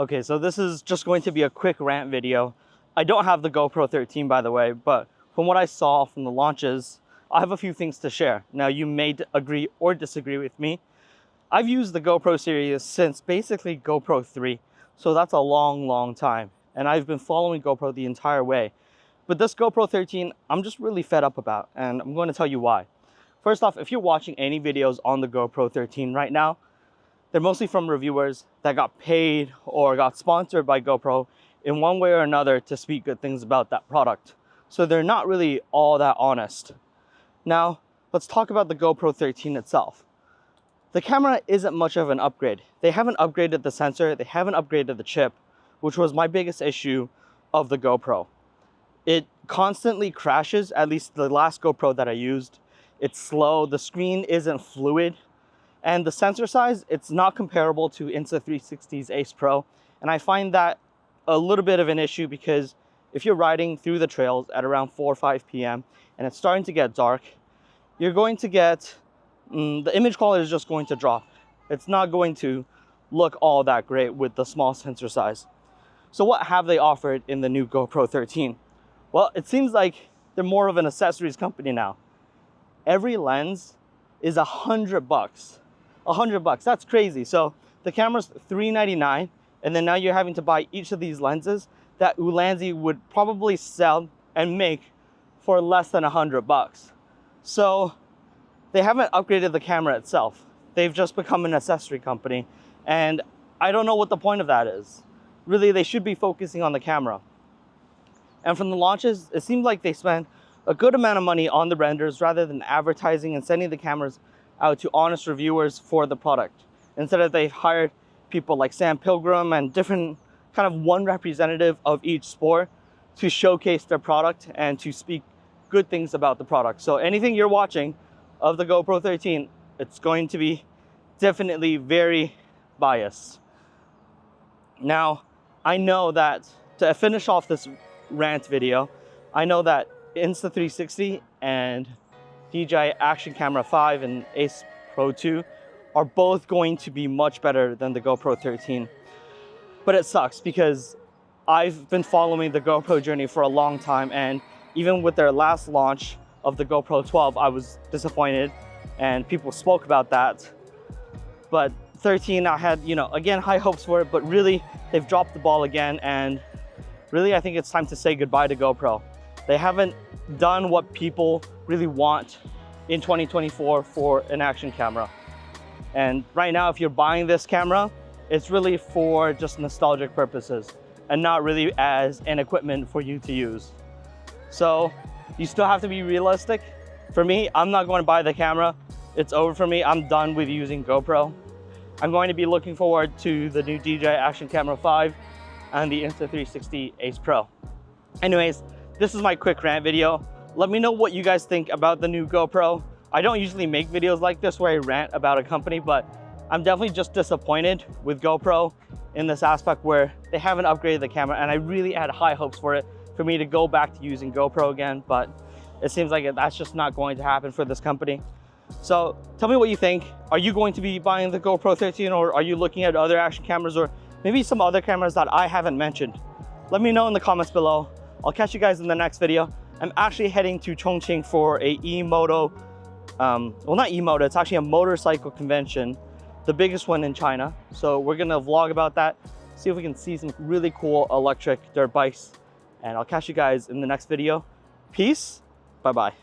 Okay, so this is just going to be a quick rant video. I don't have the GoPro 13, by the way, but from what I saw from the launches, I have a few things to share. Now, you may agree or disagree with me. I've used the GoPro series since basically GoPro 3, so that's a long time. And I've been following GoPro the entire way. But this GoPro 13, I'm just really fed up about, and I'm going to tell you why. First off, if you're watching any videos on the GoPro 13 right now, they're mostly from reviewers that got paid or got sponsored by GoPro in one way or another to speak good things about that product. So they're not really all that honest. Now, let's talk about the GoPro 13 itself. The camera isn't much of an upgrade. They haven't upgraded the sensor, they haven't upgraded the chip, which was my biggest issue of the GoPro. It constantly crashes, at least the last GoPro that I used. It's slow, the screen isn't fluid. And the sensor size, it's not comparable to Insta360's Ace Pro. And I find that a little bit of an issue because if you're riding through the trails at around 4 or 5 p.m. and it's starting to get dark, you're going to get, the image quality is just going to drop. It's not going to look all that great with the small sensor size. So what have they offered in the new GoPro 13? Well, it seems like they're more of an accessories company now. Every lens is $100. $100, that's crazy. So the camera's $399, and then now you're having to buy each of these lenses that ULANZI would probably sell and make for less than $100. So they haven't upgraded the camera itself. They've just become an accessory company, and I don't know what the point of that is. Really, they should be focusing on the camera. And from the launches, it seemed like they spent a good amount of money on the renders rather than advertising and sending the cameras out to honest reviewers for the product. Instead of they've hired people like Sam Pilgrim and different kind of one representative of each sport to showcase their product and to speak good things about the product. So anything you're watching of the GoPro 13, it's going to be definitely very biased. Now, I know that to finish off this rant video, I know that Insta360 and DJI Action Camera 5 and Ace Pro 2 are both going to be much better than the GoPro 13. But it sucks because I've been following the GoPro journey for a long time, and even with their last launch of the GoPro 12, I was disappointed and people spoke about that. But 13, I had, again, high hopes for it, but really they've dropped the ball again, and really I think it's time to say goodbye to GoPro. They haven't done what people really want in 2024 for an action camera. And right now, if you're buying this camera, it's really for just nostalgic purposes and not really as an equipment for you to use. So you still have to be realistic. For me, I'm not going to buy the camera. It's over for me. I'm done with using GoPro. I'm going to be looking forward to the new DJI Action Camera 5 and the Insta360 Ace Pro. Anyways, this is my quick rant video. Let me know what you guys think about the new GoPro. I don't usually make videos like this where I rant about a company, but I'm definitely just disappointed with GoPro in this aspect where they haven't upgraded the camera, and I really had high hopes for it, for me to go back to using GoPro again, but it seems like that's just not going to happen for this company. So tell me what you think. Are you going to be buying the GoPro 13, or are you looking at other action cameras, or maybe some other cameras that I haven't mentioned? Let me know in the comments below. I'll catch you guys in the next video. I'm actually heading to Chongqing for a e-moto, well, not e-moto, it's actually a motorcycle convention, the biggest one in China. So we're gonna vlog about that, see if we can see some really cool electric dirt bikes, and I'll catch you guys in the next video. Peace, bye-bye.